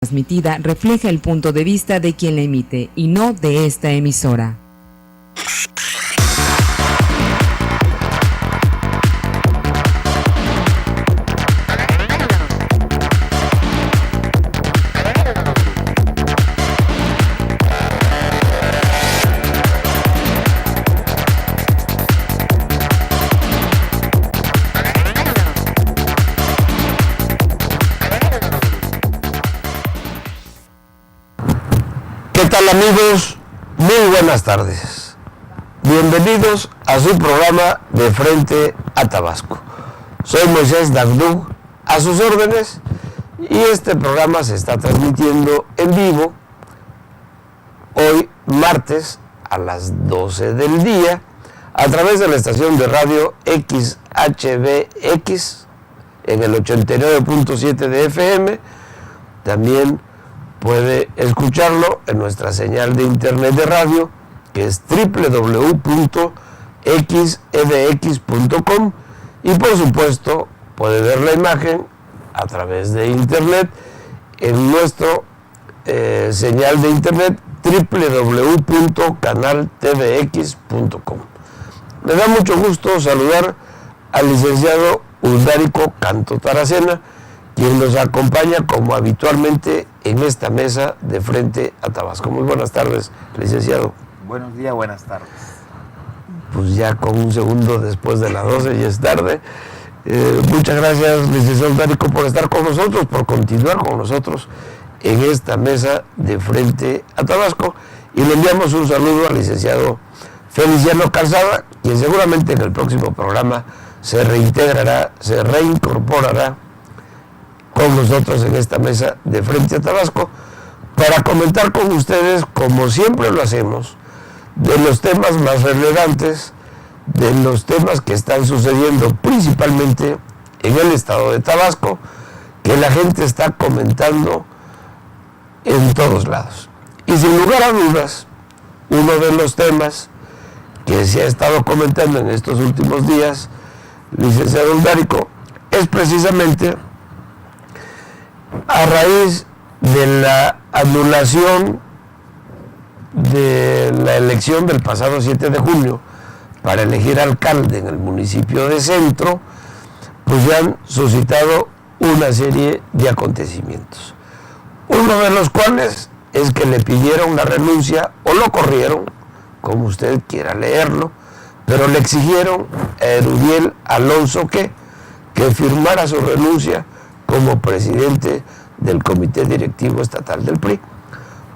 transmitida refleja el punto de vista de quien la emite y no de esta emisora. ¿Qué tal, amigos? Muy buenas tardes. Bienvenidos a su programa De Frente a Tabasco. Soy Moisés Dagdug, a sus órdenes, y este programa se está transmitiendo en vivo hoy martes a las 12 del día a través de la estación de radio XHBX en el 89.7 de FM. También puede escucharlo en nuestra señal de internet de radio, que es www.xedx.com, y por supuesto puede ver la imagen a través de internet en nuestro señal de internet www.canaltvx.com. Me da mucho gusto saludar al licenciado Uldarico Canto Taracena, quien nos acompaña como habitualmente en esta mesa de Frente a Tabasco. Muy buenas tardes, licenciado. Buenos días, buenas tardes. Pues ya con un segundo después de las 12 ya es tarde. Muchas gracias, licenciado Uldarico, por estar con nosotros, por continuar con nosotros en esta mesa de Frente a Tabasco. Y le enviamos un saludo al licenciado Feliciano Calzada, quien seguramente en el próximo programa se reintegrará, se reincorporará con nosotros en esta mesa de Frente a Tabasco para comentar con ustedes, como siempre lo hacemos, de los temas más relevantes, de los temas que están sucediendo principalmente en el estado de Tabasco, que la gente está comentando en todos lados. Y sin lugar a dudas, uno de los temas que se ha estado comentando en estos últimos días, licenciado Uldarico, es precisamente a raíz de la anulación de la elección del pasado 7 de junio para elegir alcalde en el municipio de Centro, pues ya han suscitado una serie de acontecimientos. Uno de los cuales es que le pidieron la renuncia o lo corrieron, como usted quiera leerlo, pero le exigieron a Erubiel Alonso que firmara su renuncia como presidente del Comité Directivo Estatal del PRI.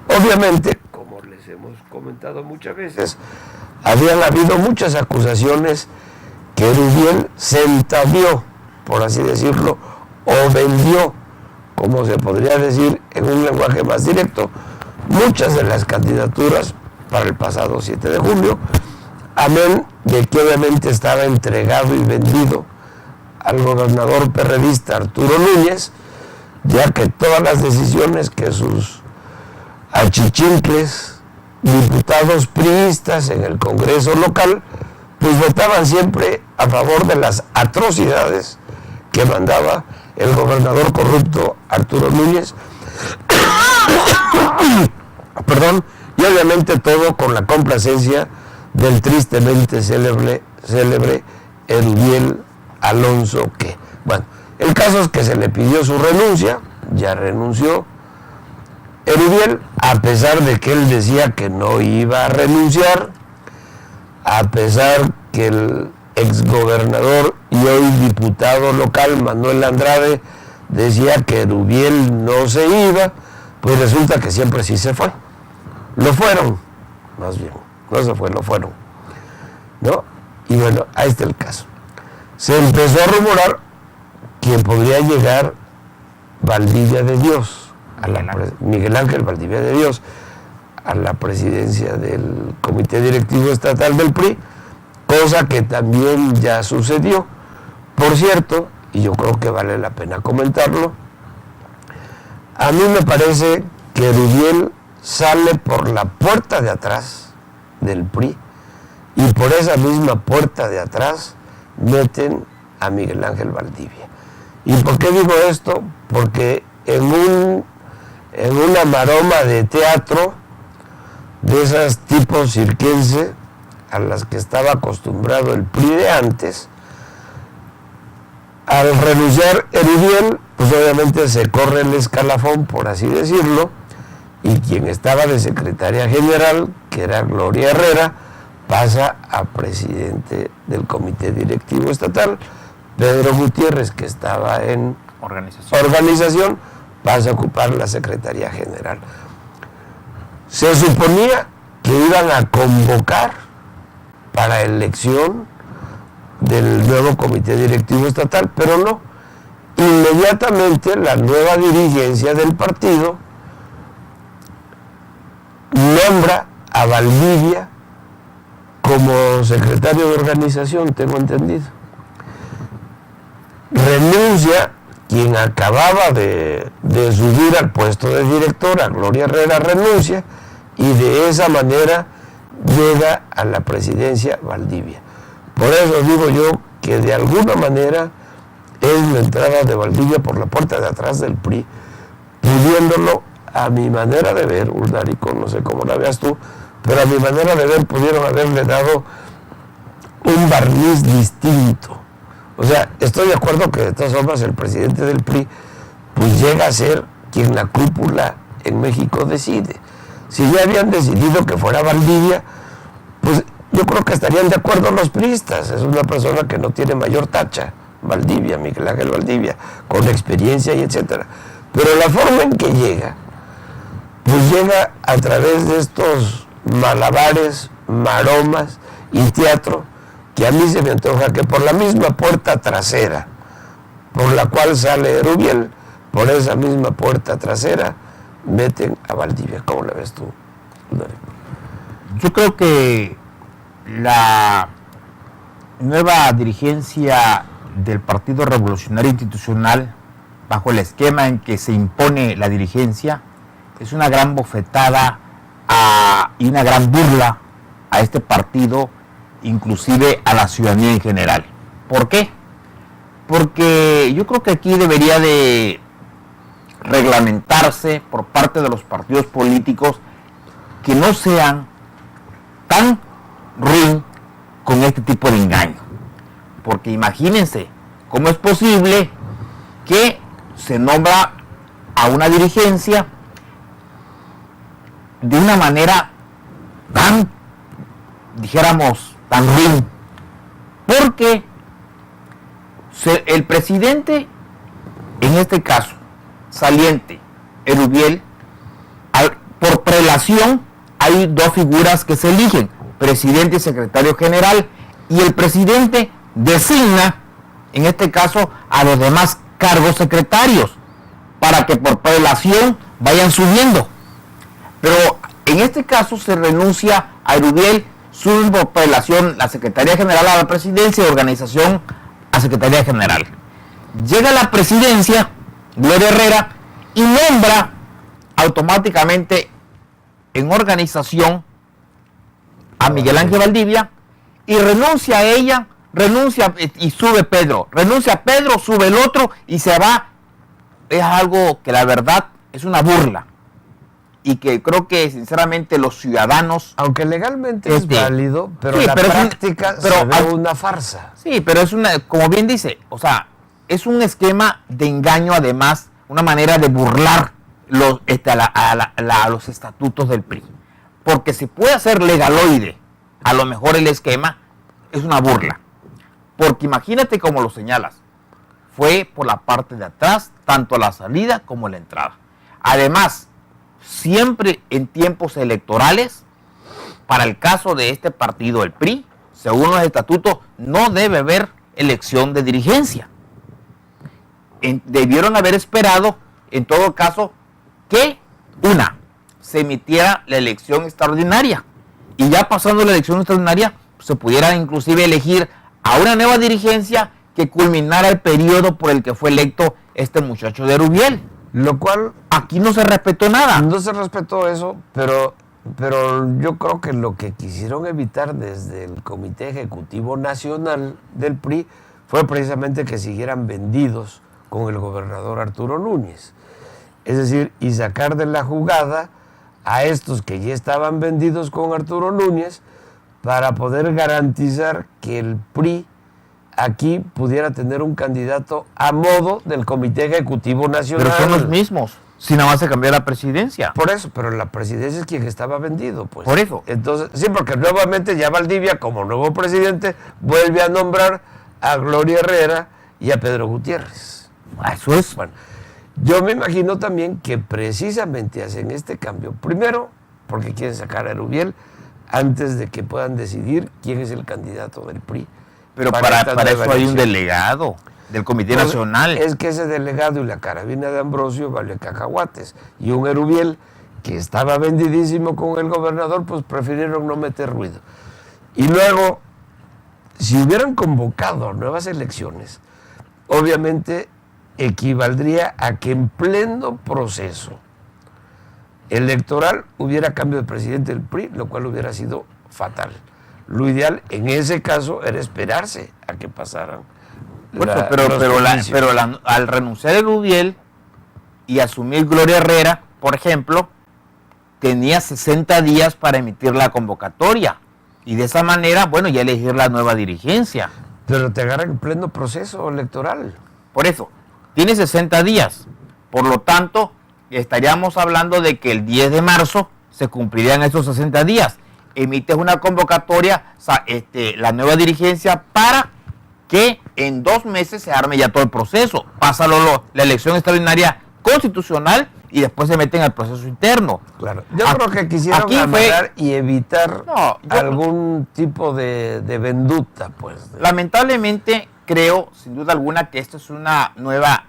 Obviamente, como les hemos comentado muchas veces, habían habido muchas acusaciones que Erubiel se entavió, por así decirlo, o vendió, como se podría decir en un lenguaje más directo, muchas de las candidaturas para el pasado 7 de julio, amén de que obviamente estaba entregado y vendido al gobernador perredista Arturo Núñez, ya que todas las decisiones que sus achichincles, diputados priistas en el Congreso local, pues votaban siempre a favor de las atrocidades que mandaba el gobernador corrupto Arturo Núñez. Perdón, y obviamente todo con la complacencia del tristemente célebre Erubiel Alonso que, bueno, el caso es que se le pidió su renuncia, ya renunció Erubiel, a pesar de que él decía que no iba a renunciar, a pesar que el exgobernador y hoy diputado local Manuel Andrade decía que Erubiel no se iba, pues resulta que siempre sí se fue. Lo fueron, más bien, no se fue, lo fueron, ¿no? Y bueno, ahí está el caso. Se empezó a rumorar que podría llegar Valdivia de Dios, Miguel Ángel Valdivia de Dios, a la presidencia del Comité Directivo Estatal del PRI, cosa que también ya sucedió. Por cierto, y yo creo que vale la pena comentarlo, a mí me parece que Erubiel sale por la puerta de atrás del PRI y por esa misma puerta de atrás meten a Miguel Ángel Valdivia. ¿Y por qué digo esto? Porque en en una maroma de teatro, de esas tipos cirquense, a las que estaba acostumbrado el PRI de antes. Al renunciar Erubiel, pues obviamente se corre el escalafón, por así decirlo, y quien estaba de secretaria general, que era Gloria Herrera, pasa a presidente del comité directivo estatal. Pedro Gutiérrez, que estaba en organización, pasa a ocupar la secretaría general. Se suponía que iban a convocar para elección del nuevo comité directivo estatal, pero no. Inmediatamente la nueva dirigencia del partido nombra a Valdivia como secretario de organización, tengo entendido. Renuncia quien acababa de subir al puesto de directora, Gloria Herrera, renuncia, y de esa manera llega a la presidencia Valdivia. Por eso digo yo que de alguna manera es la entrada de Valdivia por la puerta de atrás del PRI, pudiéndolo, a mi manera de ver, Uldarico, no sé cómo la veas tú, pero a mi manera de ver pudieron haberle dado un barniz distinto. O sea, estoy de acuerdo que de todas formas el presidente del PRI pues llega a ser quien la cúpula en México decide. Si ya habían decidido que fuera Valdivia, pues yo creo que estarían de acuerdo los priistas. Es una persona que no tiene mayor tacha, Valdivia, Miguel Ángel Valdivia, con experiencia y etcétera. Pero la forma en que llega, pues llega a través de estos malabares, maromas y teatro, que a mí se me antoja que por la misma puerta trasera por la cual sale Erubiel, por esa misma puerta trasera meten a Valdivia. ¿Cómo la ves tú, Uldarico? Yo creo que la nueva dirigencia del Partido Revolucionario Institucional, bajo el esquema en que se impone la dirigencia, es una gran bofetada y una gran burla a este partido, inclusive a la ciudadanía en general. ¿Por qué? Porque yo creo que aquí debería de reglamentarse por parte de los partidos políticos que no sean tan ruin con este tipo de engaño. Porque imagínense cómo es posible que se nombra a una dirigencia de una manera tan, dijéramos, tan ruin. Porque el presidente, en este caso, saliente, Erubiel, por prelación hay dos figuras que se eligen, presidente y secretario general, y el presidente designa, en este caso, a los demás cargos secretarios, para que por prelación vayan subiendo. Pero en este caso se renuncia a Erubiel, sube por prelación la Secretaría General a la presidencia y organización a Secretaría General. Llega a la presidencia Gloria Herrera y nombra automáticamente en organización a Miguel Ángel Valdivia, y renuncia a ella, renuncia y sube Pedro, renuncia Pedro, sube el otro y se va. Es algo que la verdad es una burla y que creo que sinceramente los ciudadanos, aunque legalmente es válido, pero sí, la práctica se ve una farsa. Sí, pero es una, como bien dice, o sea, es un esquema de engaño, además, una manera de burlar a los estatutos del PRI. Porque se puede hacer legaloide, a lo mejor el esquema es una burla. Porque imagínate cómo lo señalas, fue por la parte de atrás, tanto la salida como la entrada. Además, siempre en tiempos electorales, para el caso de este partido, el PRI, según los estatutos, no debe haber elección de dirigencia. Debieron haber esperado, en todo caso, que se emitiera la elección extraordinaria. Y ya pasando la elección extraordinaria, se pudiera inclusive elegir a una nueva dirigencia que culminara el periodo por el que fue electo este muchacho de Erubiel. Lo cual aquí no se respetó nada. No se respetó eso, pero yo creo que lo que quisieron evitar desde el Comité Ejecutivo Nacional del PRI fue precisamente que siguieran vendidos con el gobernador Arturo Núñez. Es decir, y sacar de la jugada a estos que ya estaban vendidos con Arturo Núñez para poder garantizar que el PRI aquí pudiera tener un candidato a modo del Comité Ejecutivo Nacional. Pero son los mismos, si nada más se cambió la presidencia. Por eso, pero la presidencia es quien estaba vendido, pues. Por eso. Entonces, sí, porque nuevamente ya Valdivia, como nuevo presidente, vuelve a nombrar a Gloria Herrera y a Pedro Gutiérrez. Eso es. Bueno, yo me imagino también que precisamente hacen este cambio. Primero, porque quieren sacar a Erubiel antes de que puedan decidir quién es el candidato del PRI. Pero para esta eso nueva hay un elección. delegado del Comité Pues, Nacional. Es que ese delegado y la carabina de Ambrosio vale cacahuates. Y un Erubiel que estaba vendidísimo con el gobernador, pues prefirieron no meter ruido. Y luego, si hubieran convocado nuevas elecciones, obviamente equivaldría a que en pleno proceso electoral hubiera cambio de presidente del PRI, lo cual hubiera sido fatal. Lo ideal en ese caso era esperarse a que pasaran. Al renunciar el Rubiel y asumir Gloria Herrera, por ejemplo, tenía 60 días para emitir la convocatoria y de esa manera, bueno, ya elegir la nueva dirigencia. Pero te agarra en pleno proceso electoral. Por eso, tiene 60 días. Por lo tanto, estaríamos hablando de que el 10 de marzo se cumplirían esos 60 días. Emites una convocatoria, la nueva dirigencia, para que en 2 meses se arme ya todo el proceso. Pasa la elección extraordinaria constitucional y después se meten al proceso interno. Claro. Yo creo que quisieron amarrar y evitar algún tipo de venduta, pues. Lamentablemente, creo, sin duda alguna, que esto es una nueva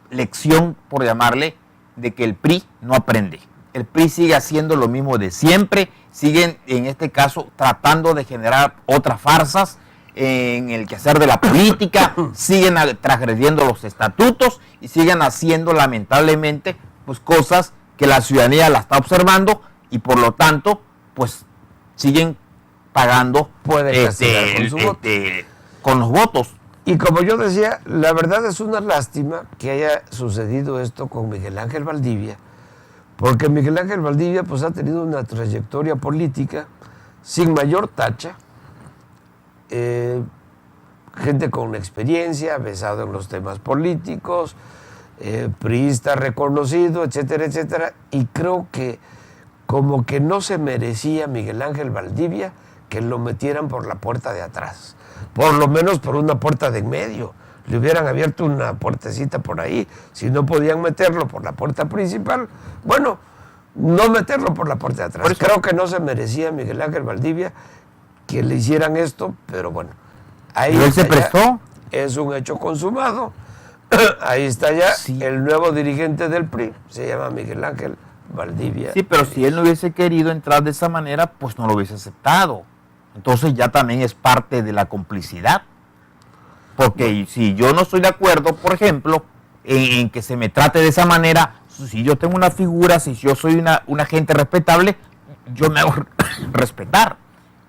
lección, por llamarle, de que el PRI no aprende. El PRI sigue haciendo lo mismo de siempre, siguen, en este caso, tratando de generar otras farsas en el quehacer de la política, siguen transgrediendo los estatutos y siguen haciendo, lamentablemente, pues cosas que la ciudadanía la está observando y por lo tanto, pues siguen pagando con los votos. Y como yo decía, la verdad es una lástima que haya sucedido esto con Miguel Ángel Valdivia, porque Miguel Ángel Valdivia pues ha tenido una trayectoria política sin mayor tacha, gente con experiencia, versado en los temas políticos, priista reconocido, etcétera, etcétera, y creo que como que no se merecía Miguel Ángel Valdivia que lo metieran por la puerta de atrás, por lo menos por una puerta de en medio. Le hubieran abierto una puertecita por ahí. Si no podían meterlo por la puerta principal, bueno, no meterlo por la puerta de atrás. Creo que no se merecía Miguel Ángel Valdivia que le hicieran esto, pero bueno. Ahí él se prestó. Es un hecho consumado. Ahí está ya el nuevo dirigente del PRI, se llama Miguel Ángel Valdivia. Sí, pero si él no hubiese querido entrar de esa manera, pues no lo hubiese aceptado. Entonces ya también es parte de la complicidad. Porque si yo no estoy de acuerdo, por ejemplo, en que se me trate de esa manera, si yo tengo una figura, si yo soy una gente respetable, yo me hago respetar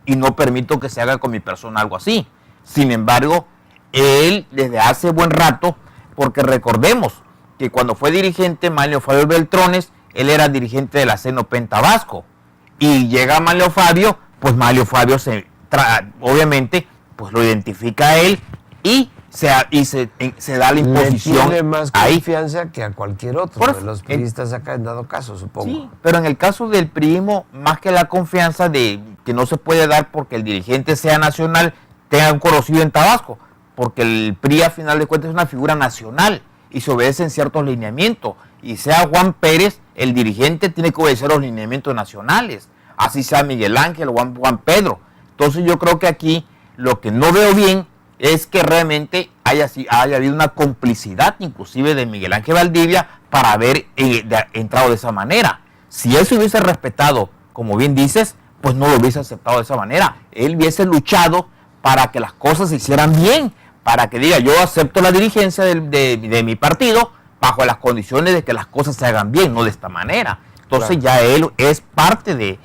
y no permito que se haga con mi persona algo así. Sin embargo, él desde hace buen rato, porque recordemos que cuando fue dirigente Manlio Fabio Beltrones, él era dirigente de la CNOP en Tabasco, y llega Manlio Fabio, pues Manlio Fabio obviamente pues lo identifica a él y se da la imposición. Le tiene más confianza que a cualquier otro de los priistas acá en dado caso, supongo. Sí, pero en el caso del priismo, más que la confianza de que no se puede dar porque el dirigente sea nacional, tenga un conocido en Tabasco, porque el PRI a final de cuentas es una figura nacional y se obedecen ciertos lineamientos, y sea Juan Pérez, el dirigente tiene que obedecer los lineamientos nacionales, así sea Miguel Ángel o Juan Pedro. Entonces yo creo que aquí lo que no veo bien es que realmente haya habido una complicidad inclusive de Miguel Ángel Valdivia para haber entrado de esa manera. Si él se hubiese respetado, como bien dices, pues no lo hubiese aceptado de esa manera. Él hubiese luchado para que las cosas se hicieran bien, para que diga, yo acepto la dirigencia de mi partido bajo las condiciones de que las cosas se hagan bien, no de esta manera. Entonces ya él es parte de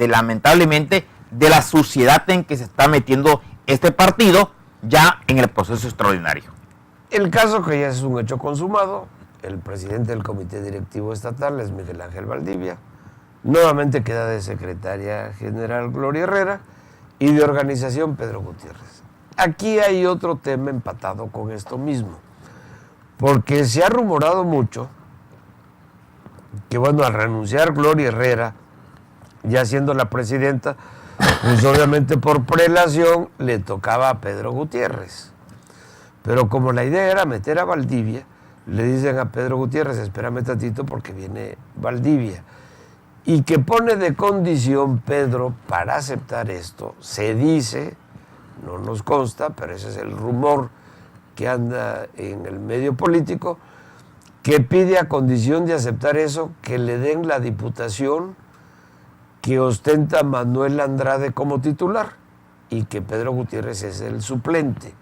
lamentablemente, de la suciedad en que se está metiendo este partido ya en el proceso extraordinario. El caso que ya es un hecho consumado, el presidente del comité directivo estatal es Miguel Ángel Valdivia, nuevamente queda de secretaria general Gloria Herrera y de organización Pedro Gutiérrez. Aquí hay otro tema empatado con esto mismo, porque se ha rumorado mucho que, bueno, al renunciar Gloria Herrera, ya siendo la presidenta, pues obviamente por prelación le tocaba a Pedro Gutiérrez. Pero como la idea era meter a Valdivia, le dicen a Pedro Gutiérrez, espérame tantito porque viene Valdivia. Y que pone de condición Pedro para aceptar esto, se dice, no nos consta, pero ese es el rumor que anda en el medio político, que pide a condición de aceptar eso, que le den la diputación que ostenta Manuel Andrade como titular y que Pedro Gutiérrez es el suplente.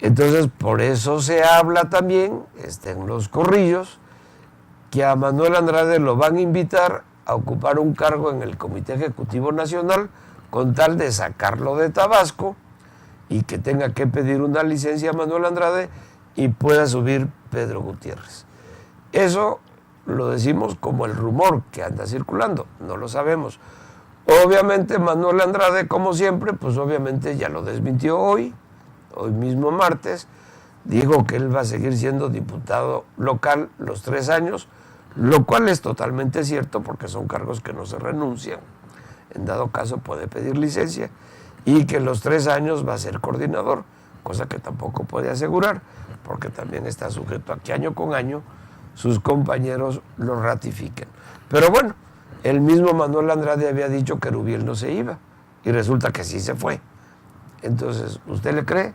Entonces, por eso se habla también, en los corrillos, que a Manuel Andrade lo van a invitar a ocupar un cargo en el Comité Ejecutivo Nacional con tal de sacarlo de Tabasco y que tenga que pedir una licencia a Manuel Andrade y pueda subir Pedro Gutiérrez. Eso lo decimos como el rumor que anda circulando, no lo sabemos. Obviamente Manuel Andrade, como siempre, pues obviamente ya lo desmintió hoy mismo martes, dijo que él va a seguir siendo diputado local los 3 años, lo cual es totalmente cierto porque son cargos que no se renuncian. En dado caso puede pedir licencia y que los 3 años va a ser coordinador, cosa que tampoco puede asegurar porque también está sujeto a que año con año sus compañeros lo ratifiquen. Pero bueno, el mismo Manuel Andrade había dicho que Rubiel no se iba y resulta que sí se fue. Entonces, ¿usted le cree?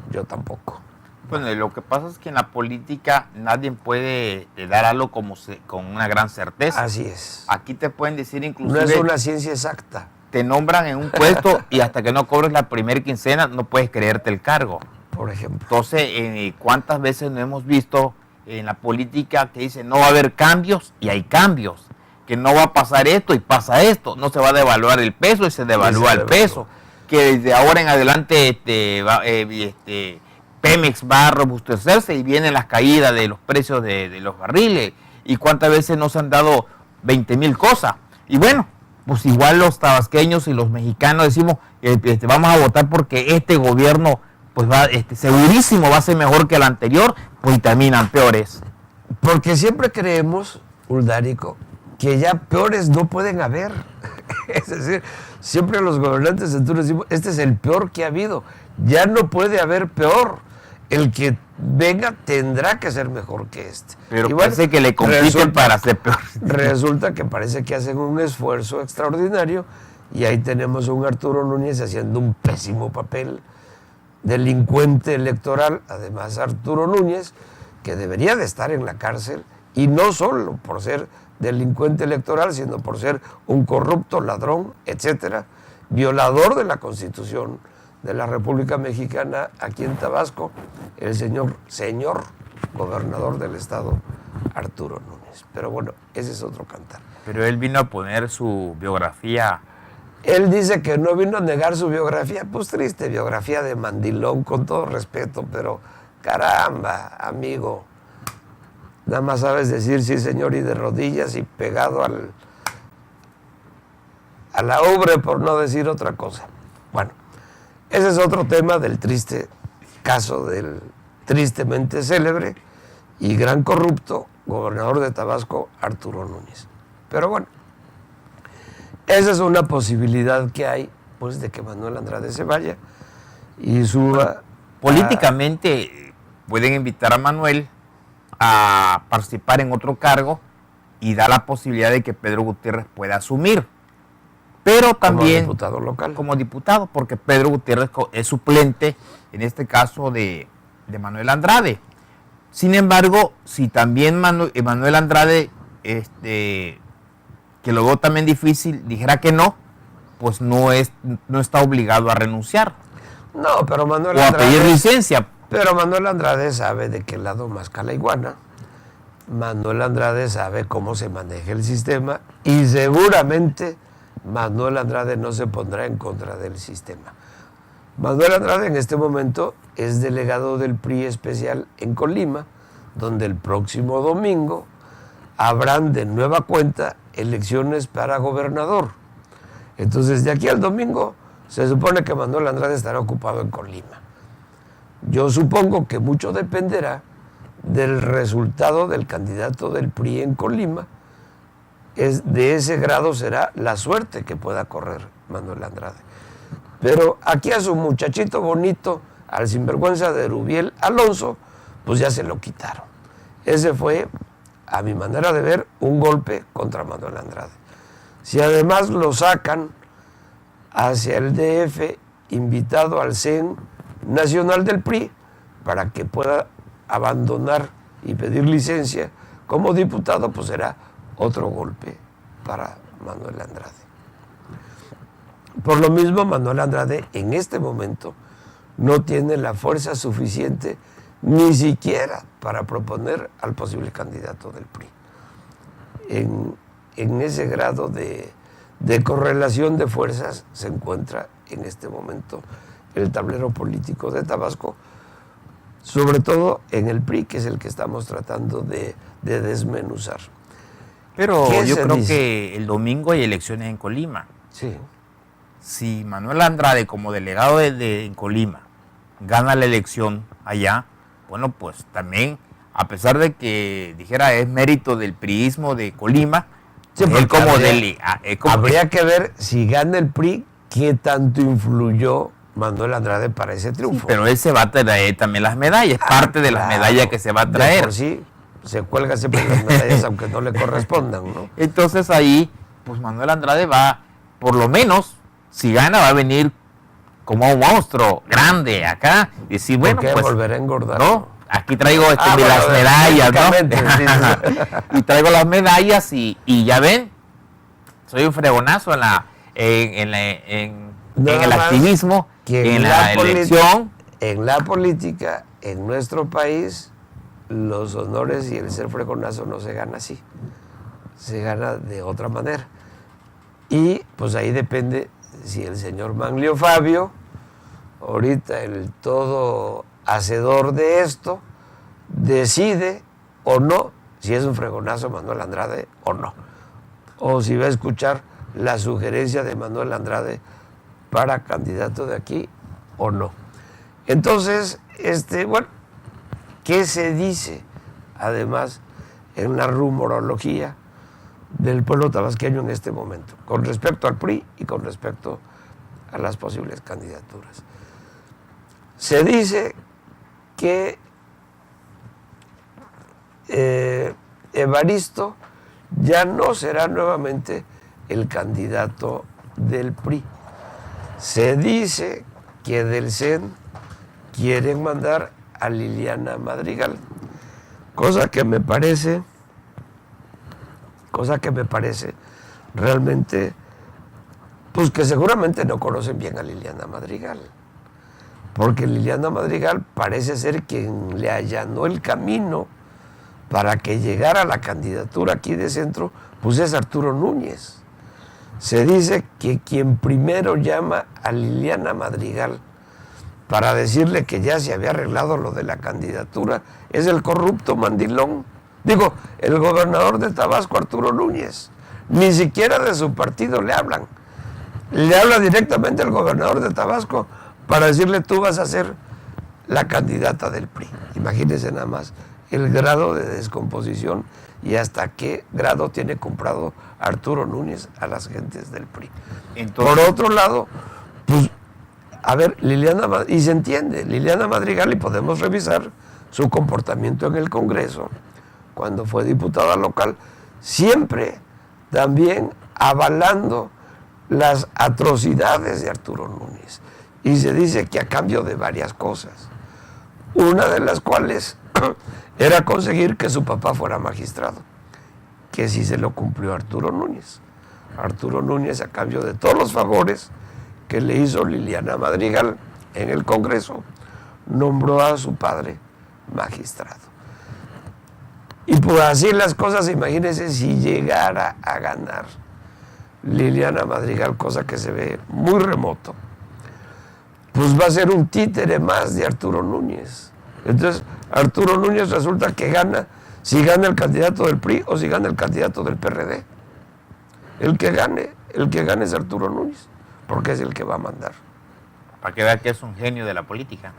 Yo tampoco. Bueno, lo que pasa es que en la política nadie puede dar algo con una gran certeza. Así es. Aquí te pueden decir inclusive... No es una ciencia exacta. Te nombran en un puesto y hasta que no cobres la primera quincena no puedes creerte el cargo. Por ejemplo. Entonces, ¿cuántas veces no hemos visto en la política que dice no va a haber cambios y hay cambios? Que no va a pasar esto y pasa esto. No se va a devaluar el peso y se devalúa el peso. Que desde ahora en adelante Pemex va a robustecerse y vienen las caídas de los precios de los barriles. Y cuántas veces nos han dado 20,000 cosas. Y bueno, pues igual los tabasqueños y los mexicanos decimos, vamos a votar porque este gobierno pues va, segurísimo va a ser mejor que el anterior, pues y terminan peores. Porque siempre creemos, Uldárico, que ya peores no pueden haber. Es decir, siempre los gobernantes entonces decimos, este es el peor que ha habido, ya no puede haber peor. El que venga tendrá que ser mejor que este. Pero y parece que le compiten para ser peor. Resulta que parece que hacen un esfuerzo extraordinario y ahí tenemos a un Arturo Núñez haciendo un pésimo papel, delincuente electoral, además Arturo Núñez, que debería de estar en la cárcel, y no solo por ser delincuente electoral, sino por ser un corrupto, ladrón, etcétera, violador de la Constitución de la República Mexicana aquí en Tabasco, el señor gobernador del estado, Arturo Núñez. Pero bueno, ese es otro cantar. Pero él vino a poner su biografía. Él dice que no vino a negar su biografía, pues triste biografía de mandilón, con todo respeto, pero caramba, amigo, nada más sabes decir sí señor y de rodillas y pegado a la ubre, por no decir otra cosa. Bueno, ese es otro tema del triste caso del tristemente célebre y gran corrupto gobernador de Tabasco, Arturo Núñez. Pero bueno, esa es una posibilidad que hay, pues, de que Manuel Andrade se vaya y suba. Políticamente pueden invitar a Manuel a participar en otro cargo y da la posibilidad de que Pedro Gutiérrez pueda asumir. Pero también como diputado local. Como diputado, porque Pedro Gutiérrez es suplente, en este caso, de Manuel Andrade. Sin embargo, si también Manuel Andrade, que lo veo también difícil, dijera que no, pues no está obligado a renunciar. No, pero Manuel Andrade... O a pedir licencia. Pero Manuel Andrade sabe de qué lado masca la iguana. Manuel Andrade sabe cómo se maneja el sistema y seguramente Manuel Andrade no se pondrá en contra del sistema. Manuel Andrade en este momento es delegado del PRI especial en Colima, donde el próximo domingo habrán de nueva cuenta elecciones para gobernador. Entonces, de aquí al domingo se supone que Manuel Andrade estará ocupado en Colima. Yo supongo que mucho dependerá del resultado del candidato del PRI en Colima. De ese grado será la suerte que pueda correr Manuel Andrade. Pero aquí a su muchachito bonito, al sinvergüenza de Rubiel Alonso, pues ya se lo quitaron. Ese fue, a mi manera de ver, un golpe contra Manuel Andrade. Si además lo sacan hacia el DF, invitado al CEN nacional del PRI, para que pueda abandonar y pedir licencia como diputado, pues será otro golpe para Manuel Andrade. Por lo mismo, Manuel Andrade en este momento no tiene la fuerza suficiente ni siquiera para proponer al posible candidato del PRI. En ese grado de correlación de fuerzas se encuentra en este momento el tablero político de Tabasco, sobre todo en el PRI, que es el que estamos tratando de desmenuzar. Pero yo creo que el domingo hay elecciones en Colima. Sí. Si Manuel Andrade, como delegado en Colima, gana la elección allá, bueno, pues también, a pesar de que dijera es mérito del priismo de Colima, sí, él como habría que ver si gana el PRI, qué tanto influyó Manuel Andrade para ese triunfo. Sí, pero él se va a traer también las medallas, parte de las medallas que se va a traer. Por sí, se cuelga siempre las medallas aunque no le correspondan, ¿no? Entonces ahí, pues Manuel Andrade va, por lo menos, si gana, va a venir como un monstruo grande acá y decir, bueno, pues volverá a engordar. ¿no? Aquí traigo las medallas, ¿no? Sí. Y traigo las medallas y ya ven, soy un fregonazo en el activismo, en la elección. En la política, en nuestro país, los honores y el ser fregonazo no se gana así. Se gana de otra manera. Y pues ahí depende si el señor Manlio Fabio, ahorita el todo hacedor de esto, decide o no si es un fregonazo Manuel Andrade o no. O si va a escuchar la sugerencia de Manuel Andrade para candidato de aquí o no. Entonces, bueno, ¿qué se dice además en la rumorología del pueblo tabasqueño en este momento, con respecto al PRI y con respecto a las posibles candidaturas? Se dice que Evaristo ya no será nuevamente el candidato del PRI. Se dice que del CEN quieren mandar a Liliana Madrigal, cosa que me parece realmente, pues que seguramente no conocen bien a Liliana Madrigal, porque Liliana Madrigal parece ser quien le allanó el camino para que llegara a la candidatura aquí de centro, pues es Arturo Núñez. Se dice que quien primero llama a Liliana Madrigal para decirle que ya se había arreglado lo de la candidatura es el corrupto mandilón. Digo, el gobernador de Tabasco, Arturo Núñez. Ni siquiera de su partido le hablan. Le habla directamente al gobernador de Tabasco para decirle tú vas a ser la candidata del PRI. Imagínense nada más el grado de descomposición y hasta qué grado tiene comprado Arturo Núñez a las gentes del PRI. Entonces, por otro lado, pues, a ver, y se entiende, Liliana Madrigal, y podemos revisar su comportamiento en el Congreso, cuando fue diputada local, siempre también avalando las atrocidades de Arturo Núñez. Y se dice que a cambio de varias cosas, una de las cuales era conseguir que su papá fuera magistrado, que sí se lo cumplió Arturo Núñez. Arturo Núñez, a cambio de todos los favores que le hizo Liliana Madrigal en el Congreso, nombró a su padre magistrado. Y pues así las cosas, imagínense si llegara a ganar Liliana Madrigal, cosa que se ve muy remoto. pues va a ser un títere más de Arturo Núñez. Entonces, Arturo Núñez resulta que gana, si gana el candidato del PRI o si gana el candidato del PRD. El que gane es Arturo Núñez, porque es el que va a mandar. Para que vea que es un genio de la política.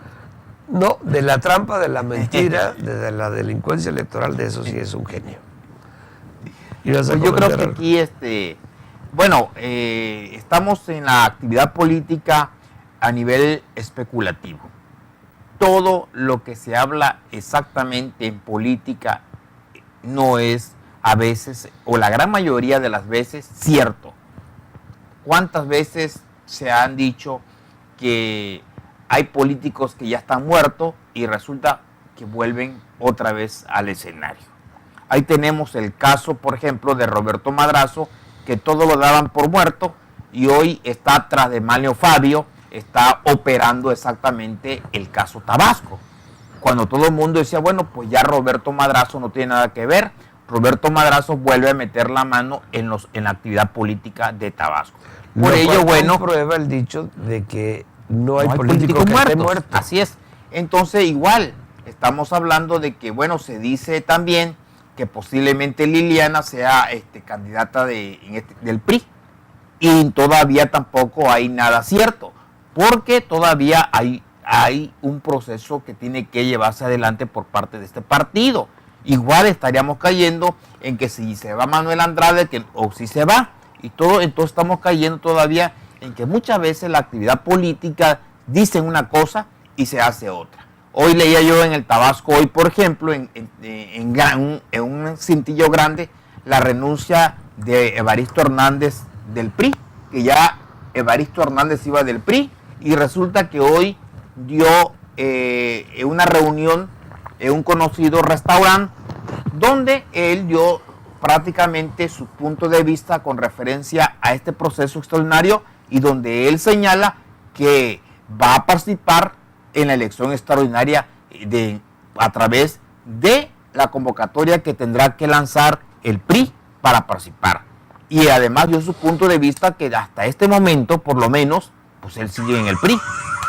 No, de la trampa, de la mentira, de la delincuencia electoral, de eso sí es un genio. Pues yo creo que aquí, estamos en la actividad política a nivel especulativo. Todo lo que se habla exactamente en política no es a veces, o la gran mayoría de las veces, cierto. ¿Cuántas veces se han dicho que hay políticos que ya están muertos y resulta que vuelven otra vez al escenario? Ahí tenemos el caso, por ejemplo, de Roberto Madrazo, que todos lo daban por muerto y hoy está tras de Manlio Fabio, está operando exactamente el caso Tabasco. Cuando todo el mundo decía, bueno, pues ya Roberto Madrazo no tiene nada que ver, Roberto Madrazo vuelve a meter la mano en la actividad política de Tabasco. Por ello, bueno, prueba el dicho de que no hay políticos que estén muertos. Así es. Entonces, igual, estamos hablando de que, bueno, se dice también que posiblemente Liliana sea candidata del PRI. Y todavía tampoco hay nada cierto, porque todavía hay un proceso que tiene que llevarse adelante por parte de este partido. Igual estaríamos cayendo en que si se va Manuel Andrade o si se va, y todo, entonces estamos cayendo todavía en que muchas veces la actividad política dicen una cosa y se hace otra. Hoy leía yo en el Tabasco, hoy por ejemplo, en un cintillo grande, la renuncia de Evaristo Hernández del PRI, que ya Evaristo Hernández iba del PRI, y resulta que hoy dio una reunión en un conocido restaurante donde él dio prácticamente su punto de vista con referencia a este proceso extraordinario y donde él señala que va a participar en la elección extraordinaria a través de la convocatoria que tendrá que lanzar el PRI para participar. Y además dio su punto de vista que hasta este momento, por lo menos, pues él sigue en el PRI.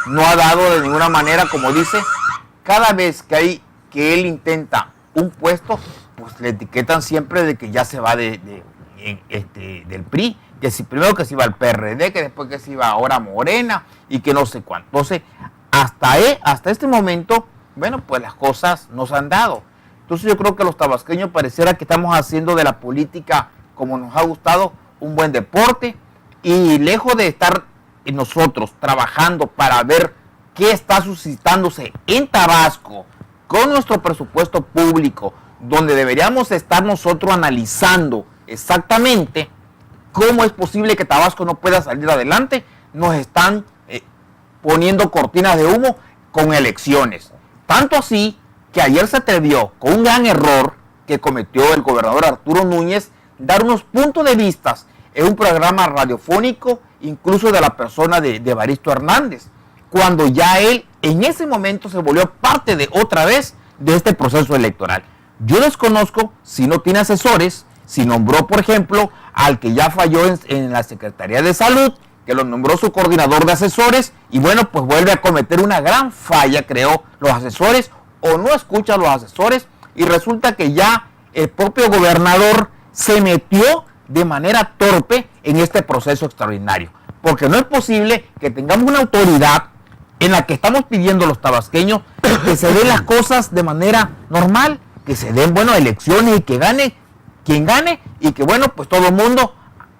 No ha dado de ninguna manera, como dice, cada vez que él intenta un puesto, pues le etiquetan siempre de que ya se va del PRI, que si primero que se iba al PRD, que después que se iba ahora a Morena y que no sé cuánto. Entonces, hasta este momento, bueno, pues las cosas nos han dado. Entonces yo creo que los tabasqueños pareciera que estamos haciendo de la política, como nos ha gustado, un buen deporte, y lejos de estar nosotros trabajando para ver qué está suscitándose en Tabasco con nuestro presupuesto público, donde deberíamos estar nosotros analizando exactamente cómo es posible que Tabasco no pueda salir adelante, nos están poniendo cortinas de humo con elecciones. Tanto así que ayer se atrevió, con un gran error que cometió el gobernador Arturo Núñez, dar unos puntos de vista en un programa radiofónico, incluso de la persona de Evaristo Hernández, cuando ya él en ese momento se volvió parte de otra vez de este proceso electoral. Yo desconozco si no tiene asesores, si nombró, por ejemplo, al que ya falló en la Secretaría de Salud, que lo nombró su coordinador de asesores, y bueno, pues vuelve a cometer una gran falla, creo, los asesores, o no escucha a los asesores, y resulta que ya el propio gobernador se metió de manera torpe en este proceso extraordinario. Porque no es posible que tengamos una autoridad en la que estamos pidiendo los tabasqueños que se den las cosas de manera normal, que se den, bueno, elecciones y que gane quien gane, y que, bueno, pues todo el mundo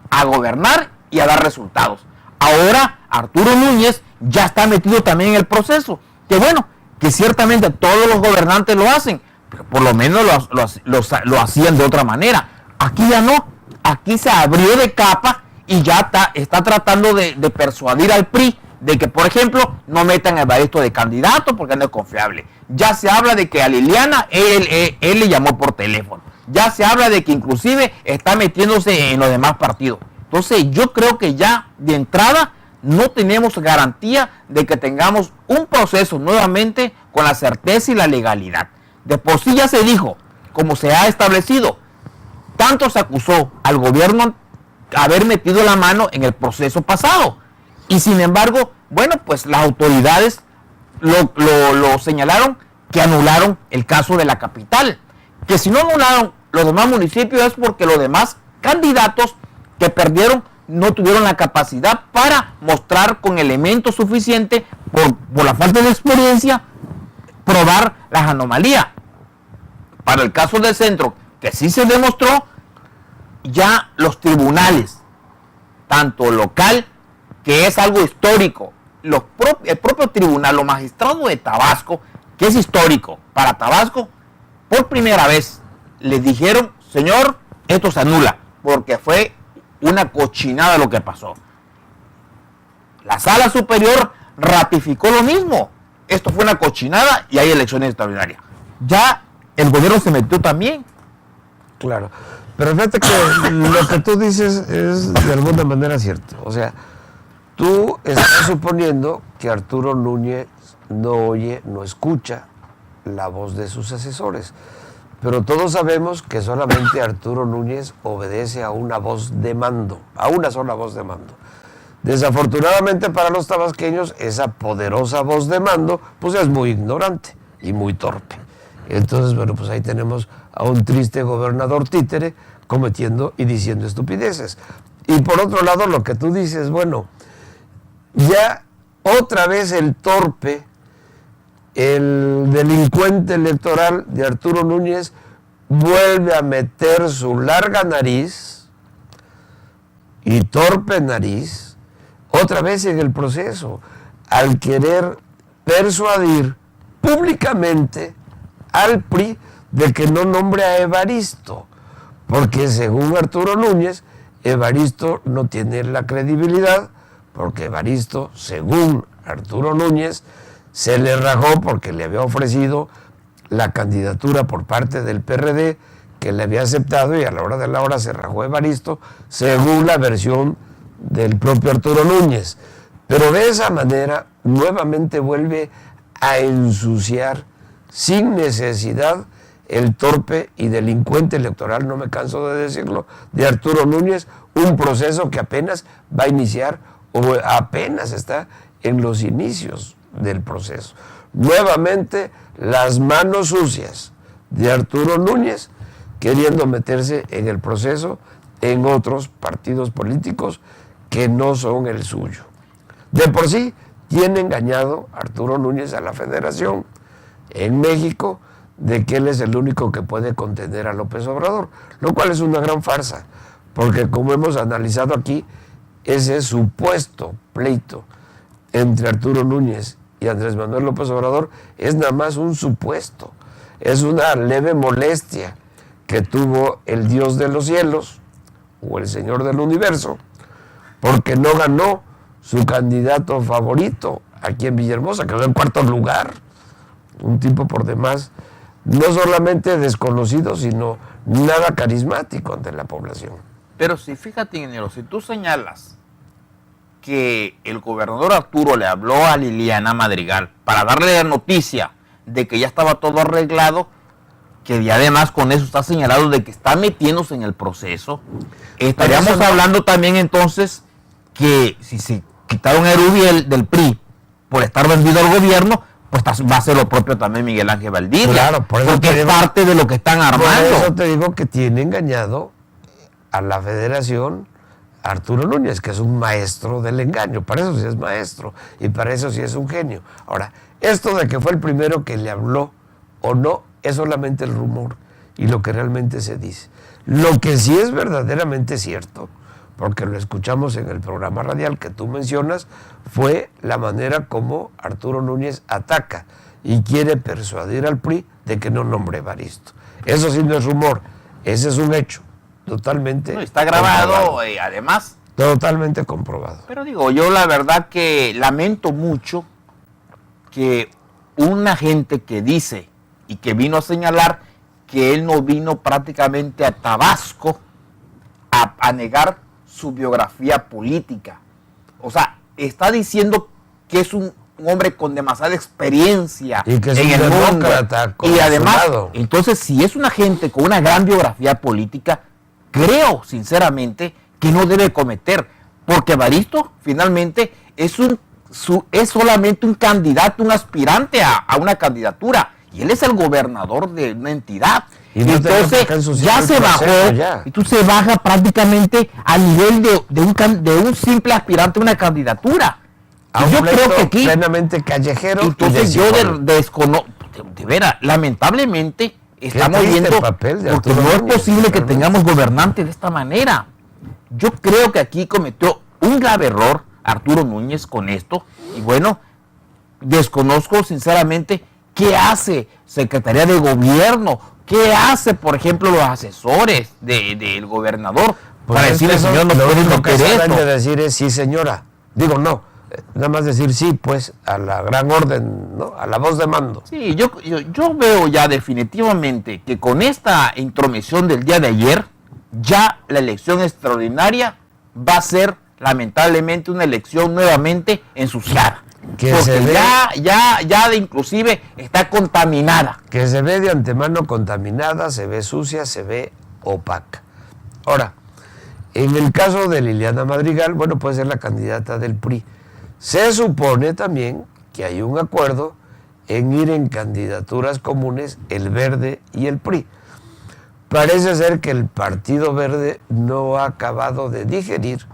a gobernar y a dar resultados. Ahora Arturo Núñez ya está metido también en el proceso, que bueno, que ciertamente todos los gobernantes lo hacen, pero por lo menos lo hacían de otra manera. Aquí ya no, aquí se abrió de capa y ya está tratando de persuadir al PRI de que, por ejemplo, no metan a Evaristo de candidato porque no es confiable. Ya se habla de que a Liliana él le llamó por teléfono. Ya se habla de que inclusive está metiéndose en los demás partidos. Entonces yo creo que ya de entrada no tenemos garantía de que tengamos un proceso nuevamente con la certeza y la legalidad. De por sí ya se dijo, como se ha establecido, tanto se acusó al gobierno haber metido la mano en el proceso pasado. Y sin embargo, Bueno, pues las autoridades lo señalaron que anularon el caso de la capital. Que si no anularon los demás municipios es porque los demás candidatos que perdieron no tuvieron la capacidad para mostrar con elementos suficientes por la falta de experiencia probar las anomalías. Para el caso del centro, que sí se demostró, ya los tribunales, tanto local, que es algo histórico, el propio tribunal, los magistrados de Tabasco, que es histórico para Tabasco, por primera vez les dijeron, señor, esto se anula, porque fue una cochinada lo que pasó. La sala superior ratificó lo mismo. Esto fue una cochinada y hay elecciones extraordinarias. Ya el gobierno se metió también. Claro. Pero fíjate que lo que tú dices es de alguna manera cierto. O sea, tú estás suponiendo que Arturo Núñez no oye, no escucha la voz de sus asesores. Pero todos sabemos que solamente Arturo Núñez obedece a una voz de mando, a una sola voz de mando. Desafortunadamente para los tabasqueños, esa poderosa voz de mando, pues es muy ignorante y muy torpe. Entonces, bueno, pues ahí tenemos a un triste gobernador títere cometiendo y diciendo estupideces. Y por otro lado, lo que tú dices, bueno, ya otra vez el torpe, el delincuente electoral de Arturo Núñez vuelve a meter su larga nariz y torpe nariz otra vez en el proceso, al querer persuadir públicamente al PRI de que no nombre a Evaristo, porque según Arturo Núñez, Evaristo no tiene la credibilidad, porque Evaristo, según Arturo Núñez, se le rajó porque le había ofrecido la candidatura por parte del PRD, que le había aceptado, y a la hora de la hora se rajó Evaristo, según la versión del propio Arturo Núñez. Pero de esa manera nuevamente vuelve a ensuciar sin necesidad el torpe y delincuente electoral, no me canso de decirlo, de Arturo Núñez, un proceso que apenas va a iniciar o apenas está en los inicios del proceso. Nuevamente las manos sucias de Arturo Núñez queriendo meterse en el proceso en otros partidos políticos que no son el suyo. De por sí tiene engañado Arturo Núñez a la Federación en México de que él es el único que puede contener a López Obrador, lo cual es una gran farsa, porque como hemos analizado aquí, ese supuesto pleito entre Arturo Núñez y Andrés Manuel López Obrador es nada más un supuesto, es una leve molestia que tuvo el Dios de los cielos o el Señor del universo, porque no ganó su candidato favorito aquí en Villahermosa, quedó en cuarto lugar, un tipo por demás no solamente desconocido, sino nada carismático ante la población. Pero si fíjate, ingeniero, si tú señalas que el gobernador Arturo le habló a Liliana Madrigal para darle la noticia de que ya estaba todo arreglado, que y además con eso está señalado de que está metiéndose en el proceso, estaríamos hablando también entonces que si se quitaron a Erubiel del PRI por estar vendido al gobierno, pues va a ser lo propio también Miguel Ángel Valdivia. Claro, por eso porque es parte de lo que están armando. Por eso te digo que tiene engañado a la Federación Arturo Núñez, que es un maestro del engaño. Para eso sí es maestro y para eso sí es un genio. Ahora, esto de que fue el primero que le habló o no, es solamente el rumor y lo que realmente se dice. Lo que sí es verdaderamente cierto, porque lo escuchamos en el programa radial que tú mencionas, fue la manera como Arturo Núñez ataca y quiere persuadir al PRI de que no nombre Evaristo. Eso sí no es rumor, ese es un hecho totalmente está grabado y además totalmente comprobado. Pero digo, yo la verdad que lamento mucho que una gente que dice y que vino a señalar que él no vino prácticamente a Tabasco a negar su biografía política. O sea, está diciendo que es un hombre con demasiada experiencia y que es en un el mundo. Y además, entonces, si es una gente con una gran biografía política, creo sinceramente que no debe cometer, porque Evaristo finalmente es un es solamente un candidato, un aspirante a una candidatura, y él es el gobernador de una entidad. Y no entonces ya se bajó, ya. y tú se baja prácticamente a nivel de un simple aspirante a una candidatura. A un yo creo que aquí, plenamente callejero. entonces yo desconozco, de veras, lamentablemente estamos viendo, porque no es posible que tengamos gobernantes de esta manera. Yo creo que aquí cometió un grave error Arturo Núñez con esto, y bueno, desconozco sinceramente qué hace Secretaría de Gobierno, qué hace, por ejemplo, los asesores del gobernador, pues para decirle, señor, no puede meter esto. De decir es sí, señora. Digo, no, nada más decir sí, pues, a la gran orden, ¿no? A la voz de mando. Sí, yo veo ya definitivamente que con esta intromisión del día de ayer, ya la elección extraordinaria va a ser lamentablemente una elección nuevamente ensuciada. Porque ya inclusive está contaminada. Que se ve de antemano contaminada, se ve sucia, se ve opaca. Ahora, en el caso de Liliana Madrigal, bueno, puede ser la candidata del PRI. Se supone también que hay un acuerdo en ir en candidaturas comunes el Verde y el PRI. Parece ser que el Partido Verde no ha acabado de digerir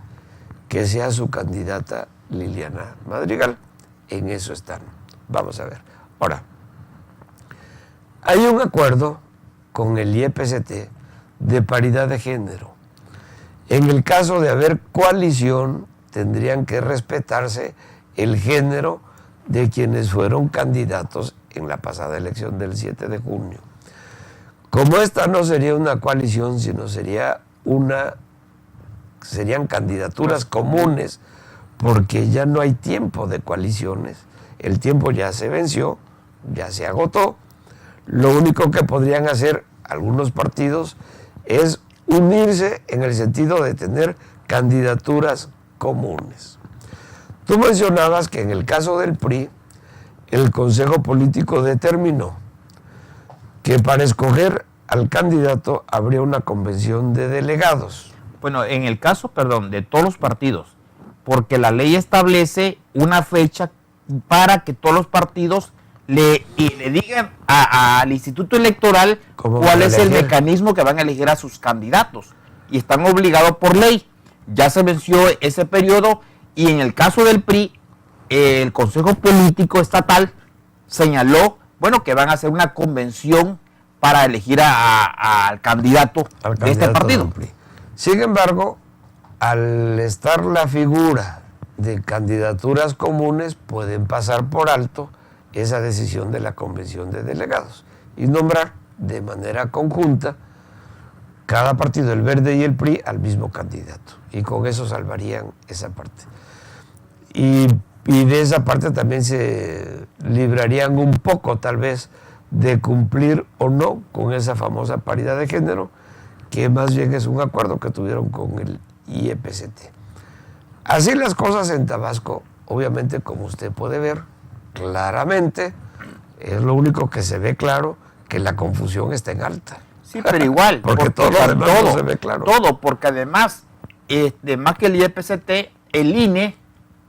que sea su candidata Liliana Madrigal. En eso están. Vamos a ver. Ahora, hay un acuerdo con el IEPCT de paridad de género. En el caso de haber coalición, tendrían que respetarse el género de quienes fueron candidatos en la pasada elección del 7 de junio. Como esta no sería una coalición, sino serían candidaturas comunes, porque ya no hay tiempo de coaliciones, el tiempo ya se venció, ya se agotó. Lo único que podrían hacer algunos partidos es unirse en el sentido de tener candidaturas comunes. Tú mencionabas que en el caso del PRI, el Consejo Político determinó que para escoger al candidato habría una convención de delegados. Bueno, en el caso, de todos los partidos, porque la ley establece una fecha para que todos los partidos le digan al Instituto Electoral cuál es el mecanismo que van a elegir a sus candidatos. Y están obligados por ley. Ya se venció ese periodo, y en el caso del PRI, el Consejo Político Estatal señaló, que van a hacer una convención para elegir al candidato de este partido. Sin embargo, al estar la figura de candidaturas comunes, pueden pasar por alto esa decisión de la convención de delegados y nombrar de manera conjunta cada partido, el Verde y el PRI, al mismo candidato. Y con eso salvarían esa parte. Y de esa parte también se librarían un poco, tal vez, de cumplir o no con esa famosa paridad de género, que más bien es un acuerdo que tuvieron con el IEPCT. Así las cosas en Tabasco, obviamente, como usted puede ver claramente, es lo único que se ve claro, que la confusión está en alta. Sí, pero igual, porque todo lo demás no se ve claro. Todo, porque además, más que el IEPCT, el INE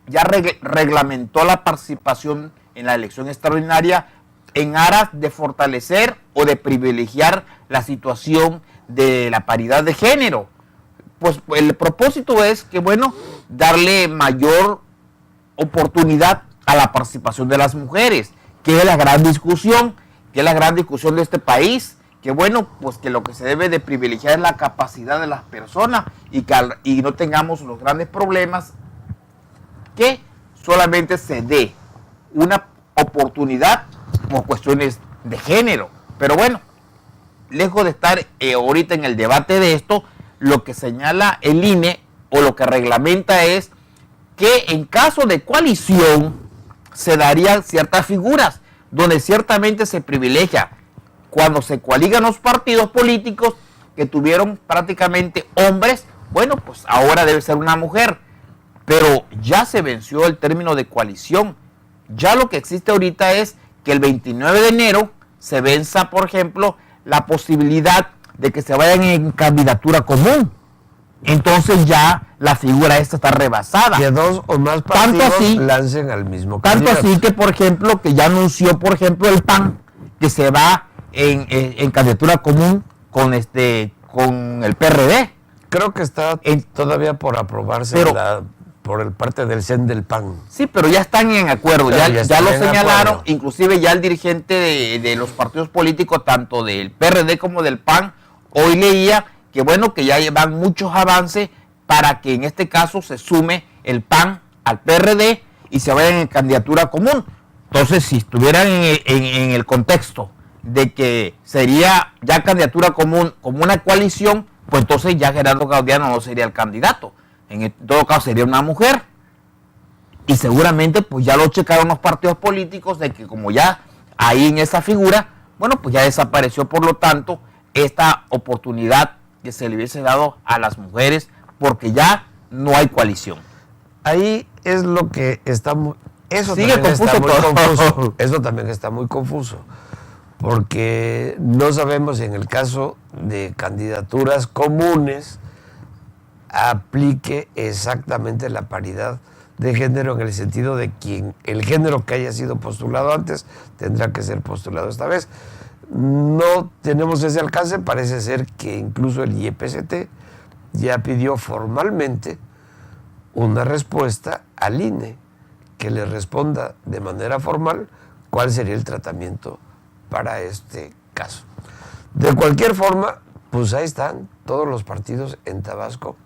ya reglamentó la participación en la elección extraordinaria en aras de fortalecer o de privilegiar la situación de la paridad de género. Pues el propósito es que, darle mayor oportunidad a la participación de las mujeres, que es la gran discusión, de este país, que que lo que se debe de privilegiar es la capacidad de las personas y no tengamos los grandes problemas que solamente se dé una oportunidad por cuestiones de género. Pero lejos de estar ahorita en el debate de esto, lo que señala el INE o lo que reglamenta es que en caso de coalición se darían ciertas figuras donde ciertamente se privilegia cuando se coaligan los partidos políticos que tuvieron prácticamente hombres, pues ahora debe ser una mujer, pero ya se venció el término de coalición. Ya lo que existe ahorita es que el 29 de enero se venza, por ejemplo, la posibilidad de que se vayan en candidatura común. entonces ya la figura esta está rebasada. Que dos o más partidos lancen al mismo candidato. candidato. Tanto así que, por ejemplo, que ya anunció, por ejemplo, el PAN, que se va en candidatura común con el PRD. Creo que está todavía por aprobarse por el parte del CEN del PAN. Sí, pero ya están en acuerdo, Pero ya lo señalaron, acuerdo. inclusive ya el dirigente de los partidos políticos, tanto del PRD como del PAN, hoy leía que bueno, que ya llevan muchos avances para que en este caso se sume el PAN al PRD y se vayan en candidatura común. Entonces, si estuvieran en el contexto de que sería ya candidatura común como una coalición, pues entonces ya Gerardo Gaudiano no sería el candidato. En todo caso sería una mujer. Y seguramente pues ya lo checaron los partidos políticos de que como ya ahí en esa figura, bueno, pues ya desapareció, por lo tanto, esta oportunidad que se le hubiese dado a las mujeres porque ya no hay coalición. Ahí es lo que está muy... Eso Sigue también está muy confuso todo. confuso. Eso también está muy confuso. Porque no sabemos en el caso de candidaturas comunes aplique exactamente la paridad de género en el sentido de quien el género que haya sido postulado antes tendrá que ser postulado esta vez. No tenemos ese alcance, parece ser que incluso el IEPCT ya pidió formalmente una respuesta al INE que le responda de manera formal cuál sería el tratamiento para este caso. De cualquier forma, pues ahí están todos los partidos en Tabasco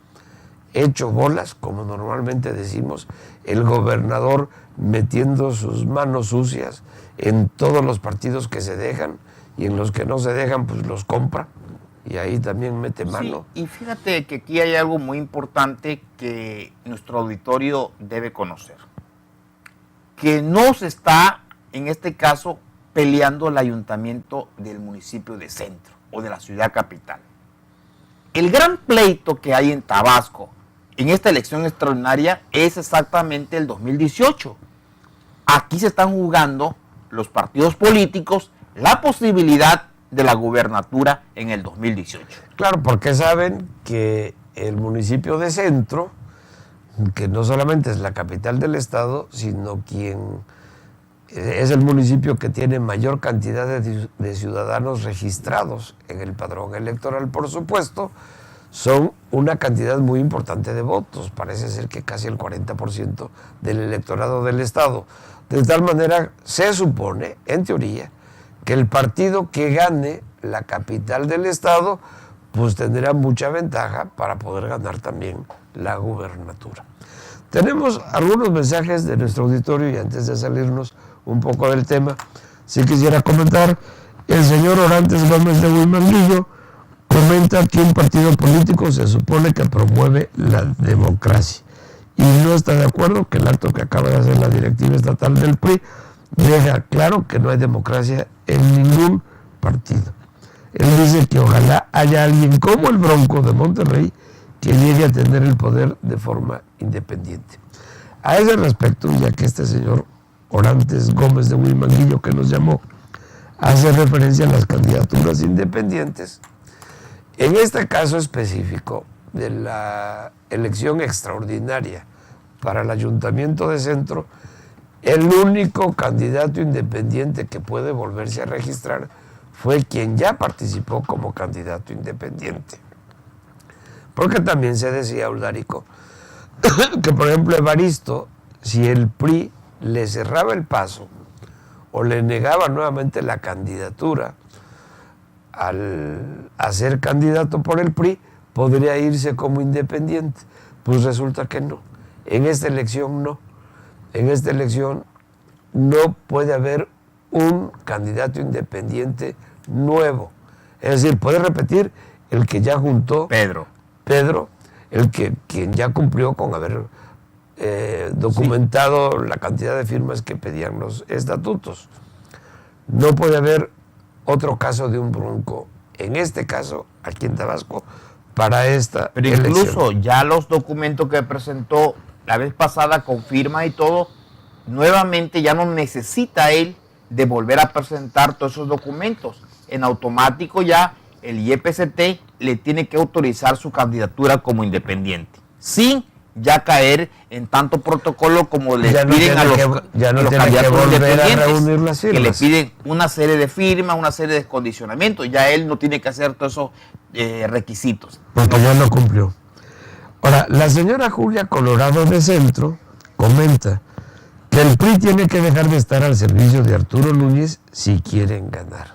hecho bolas, como normalmente decimos, el gobernador metiendo sus manos sucias en todos los partidos que se dejan y en los que no se dejan, pues los compra y ahí también mete mano. Sí, y fíjate que aquí hay algo muy importante que nuestro auditorio debe conocer. Que no se está, en este caso, peleando el ayuntamiento del municipio de Centro o de la ciudad capital. El gran pleito que hay en Tabasco en esta elección extraordinaria es exactamente el 2018. Aquí se están jugando los partidos políticos la posibilidad de la gubernatura en el 2018. Claro, porque saben que el municipio de Centro, que no solamente es la capital del estado, sino quien es el municipio que tiene mayor cantidad de ciudadanos registrados en el padrón electoral, por supuesto, son una cantidad muy importante de votos, parece ser que casi el 40% del electorado del estado. De tal manera, se supone, en teoría, que el partido que gane la capital del estado, pues tendrá mucha ventaja para poder ganar también la gubernatura. Tenemos algunos mensajes de nuestro auditorio y antes de salirnos un poco del tema, sí quisiera comentar, el señor Orantes Gómez de Huimanguillo comenta que un partido político se supone que promueve la democracia y no está de acuerdo que el acto que acaba de hacer la directiva estatal del PRI deja claro que no hay democracia en ningún partido. Él dice que ojalá haya alguien como el Bronco de Monterrey que llegue a tener el poder de forma independiente. A ese respecto, ya que este señor Orantes Gómez de Huimanguillo que nos llamó hace referencia a las candidaturas independientes, en este caso específico de la elección extraordinaria para el Ayuntamiento de Centro, el único candidato independiente que puede volverse a registrar fue quien ya participó como candidato independiente. Porque también se decía, Uldarico, que por ejemplo Evaristo, si el PRI le cerraba el paso o le negaba nuevamente la candidatura a ser candidato por el PRI, podría irse como independiente. Pues resulta que no. En esta elección no. En esta elección no puede haber un candidato independiente nuevo. Es decir, puede repetir el que ya juntó Pedro, quien ya cumplió con haber documentado la cantidad de firmas que pedían los estatutos. No puede haber otro caso de un Bronco, en este caso, aquí en Tabasco, para esta pero elección. incluso ya los documentos que presentó la vez pasada con firma y todo, nuevamente ya no necesita él de volver a presentar todos esos documentos. En automático ya el IEPCT le tiene que autorizar su candidatura como independiente, sin ya caer en tanto protocolo como les piden a los candidatos independientes, reunir las firmas, que le piden una serie de firmas, una serie de condicionamientos. Ya él no tiene que hacer todos esos requisitos. Porque ya lo cumplió. Ahora, la señora Julia Colorado de Centro comenta que el PRI tiene que dejar de estar al servicio de Arturo Núñez si quieren ganar.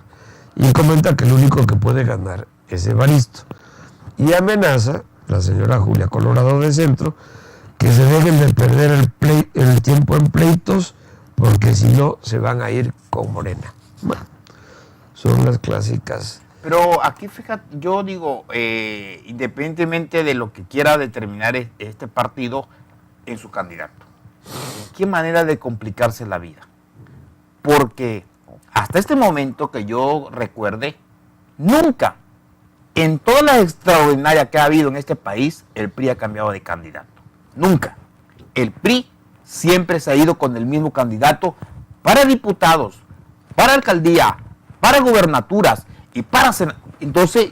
Y comenta que el único que puede ganar es Evaristo. Y amenaza, la señora Julia Colorado de Centro, que se dejen de perder el tiempo en pleitos, porque si no se van a ir con Morena. Bueno, son las clásicas. Pero aquí, fíjate, yo digo, independientemente de lo que quiera determinar este partido en su candidato, qué manera de complicarse la vida. Porque hasta este momento que yo recuerde, nunca, en toda la extraordinaria que ha habido en este país, el PRI ha cambiado de candidato. Nunca. El PRI siempre se ha ido con el mismo candidato para diputados, para alcaldía, para gubernaturas y para senadores. Entonces,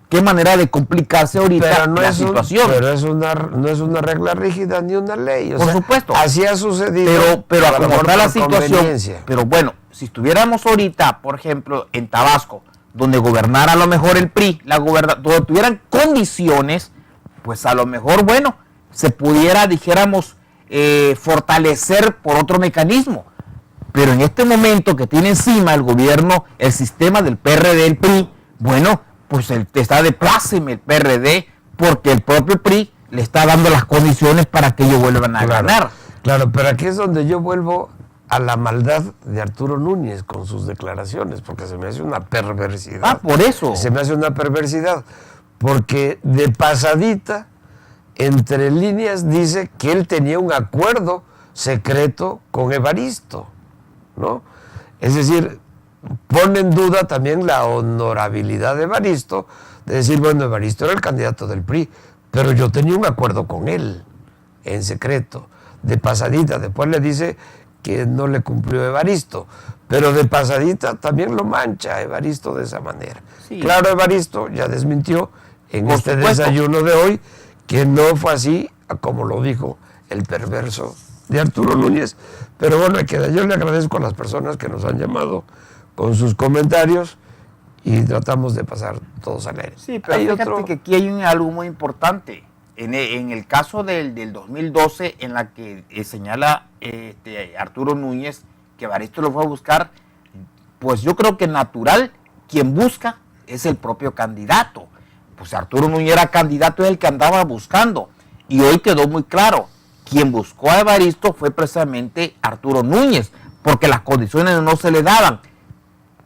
qué manera de complicarse ahorita la situación. Pero no es una regla rígida ni una ley. Por supuesto. Así ha sucedido. Pero a como está la situación. Pero bueno, si estuviéramos ahorita, por ejemplo, en Tabasco, donde gobernara a lo mejor el PRI, donde tuvieran condiciones, pues a lo mejor, bueno, se pudiera, dijéramos, fortalecer por otro mecanismo. Pero en este momento que tiene encima el gobierno, el sistema del PRD, el PRI, bueno, pues está de pláceme el PRD, porque el propio PRI le está dando las condiciones para que ellos vuelvan a ganar. Claro, pero aquí es donde yo vuelvo a la maldad de Arturo Núñez con sus declaraciones, porque se me hace una perversidad. Ah, por eso. Se me hace una perversidad, porque de pasadita, entre líneas, dice que él tenía un acuerdo secreto con Evaristo, ¿no? Es decir, pone en duda también la honorabilidad de Evaristo, de decir, bueno, Evaristo era el candidato del PRI, pero yo tenía un acuerdo con él, en secreto, de pasadita. Después le dice que no le cumplió Evaristo, pero de pasadita también lo mancha a Evaristo de esa manera. Sí. Claro, Evaristo ya desmintió en este desayuno de hoy que no fue así como lo dijo el perverso de Arturo Núñez, pero bueno, yo le agradezco a las personas que nos han llamado con sus comentarios y tratamos de pasar todos al aire. Sí, pero fíjate que aquí hay algo muy importante. En el caso del 2012, en la que señala Arturo Núñez que Evaristo lo fue a buscar, pues yo creo que natural, quien busca es el propio candidato. Pues Arturo Núñez era candidato, es el que andaba buscando. Y hoy quedó muy claro, quien buscó a Evaristo fue precisamente Arturo Núñez, porque las condiciones no se le daban.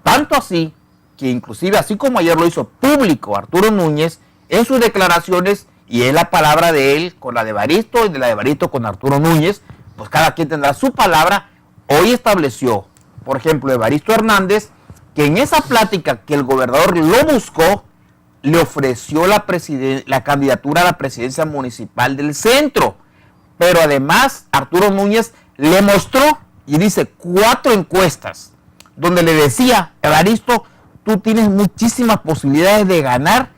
Tanto así, que inclusive, así como ayer lo hizo público Arturo Núñez, en sus declaraciones, y es la palabra de él con la de Evaristo y de la de Evaristo con Arturo Núñez, pues cada quien tendrá su palabra. Hoy estableció, por ejemplo, Evaristo Hernández, que en esa plática que el gobernador lo buscó, le ofreció la candidatura a la presidencia municipal del centro. Pero además, Arturo Núñez le mostró, y dice, 4 encuestas, donde le decía, Evaristo, tú tienes muchísimas posibilidades de ganar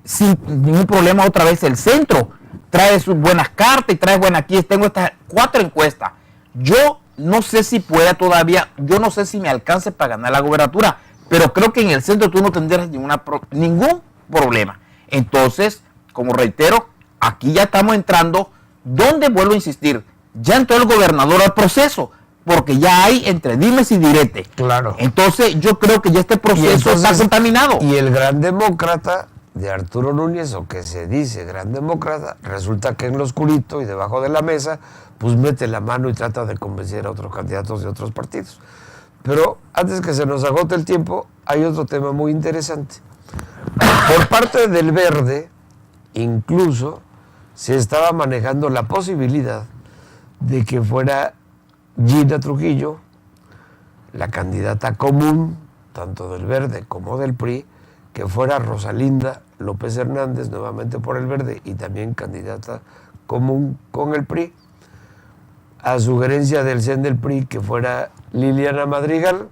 sin ningún problema otra vez el centro. Trae sus buenas cartas y trae aquí tengo estas 4 encuestas. Yo no sé si pueda todavía, yo no sé si me alcance para ganar la gobernatura, pero creo que en el centro tú no tendrás ningún problema. Entonces, como reitero, aquí ya estamos entrando, donde vuelvo a insistir, ya entró el gobernador al proceso, porque ya hay entre dimes y diretes. Claro. Entonces, yo creo que ya este proceso está contaminado. Y el gran demócrata de Arturo Núñez, o que se dice gran demócrata, resulta que en lo oscurito y debajo de la mesa, pues mete la mano y trata de convencer a otros candidatos de otros partidos. Pero antes que se nos agote el tiempo, hay otro tema muy interesante. Por parte del Verde, incluso se estaba manejando la posibilidad de que fuera Gina Trujillo, la candidata común, tanto del Verde como del PRI, que fuera Rosalinda López Hernández, nuevamente por el Verde, y también candidata común con el PRI, a sugerencia del CEN del PRI que fuera Liliana Madrigal,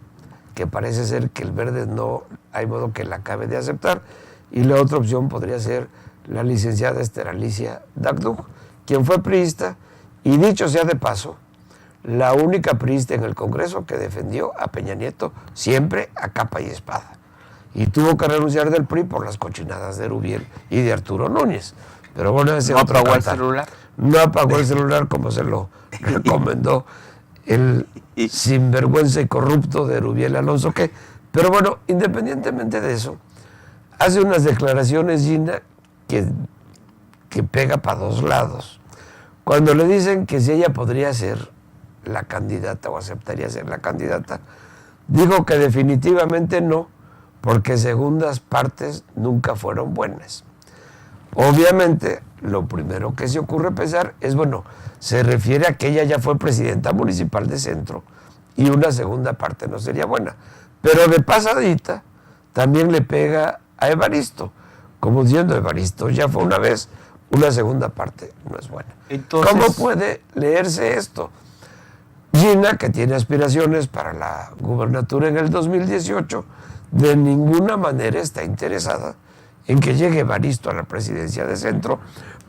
que parece ser que el Verde no hay modo que la acabe de aceptar, y la otra opción podría ser la licenciada Esther Alicia Dagdug, quien fue priista y, dicho sea de paso, la única priista en el Congreso que defendió a Peña Nieto siempre a capa y espada. Y tuvo que renunciar del PRI por las cochinadas de Rubiel y de Arturo Núñez. Pero bueno, ese ¿No otro apagó el cantar. celular? No apagó el celular como se lo recomendó el sinvergüenza y corrupto de Rubiel Alonso. Pero bueno, independientemente de eso, hace unas declaraciones, Gina, que pega para dos lados. Cuando le dicen que si ella podría ser la candidata o aceptaría ser la candidata, dijo que definitivamente no, porque segundas partes nunca fueron buenas. Obviamente, lo primero que se ocurre pensar es, bueno, se refiere a que ella ya fue presidenta municipal de Centro y una segunda parte no sería buena. Pero de pasadita también le pega a Evaristo, como diciendo, Evaristo ya fue una vez, una segunda parte no es buena. Entonces, ¿cómo puede leerse esto? Gina, que tiene aspiraciones para la gubernatura en el 2018, de ninguna manera está interesada en que llegue Evaristo a la presidencia de Centro,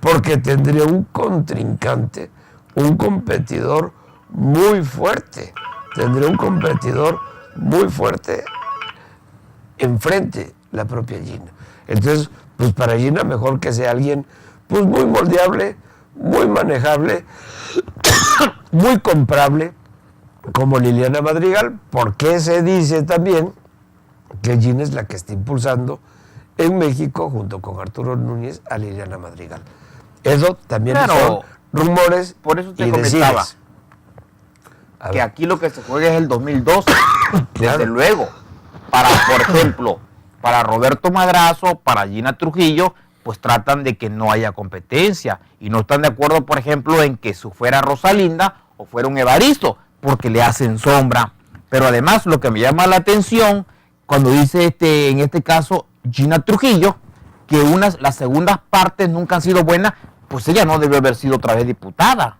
porque tendría un contrincante, un competidor muy fuerte. Tendría un competidor muy fuerte enfrente, la propia Gina. Entonces, pues para Gina mejor que sea alguien pues muy moldeable, muy manejable, muy comprable, como Liliana Madrigal, porque se dice también que Gina es la que está impulsando en México, junto con Arturo Núñez, a Liliana Madrigal. Eso también son rumores. Por eso te y comentaba decides. que aquí lo que se juega es el 2012, Claro. desde luego. Para, por ejemplo, para Roberto Madrazo, para Gina Trujillo, pues tratan de que no haya competencia y no están de acuerdo, por ejemplo, en que fuera Rosalinda o fuera un Evaristo, porque le hacen sombra. Pero además lo que me llama la atención, cuando dice en este caso Gina Trujillo, que las segundas partes nunca han sido buenas, pues ella no debe haber sido otra vez diputada.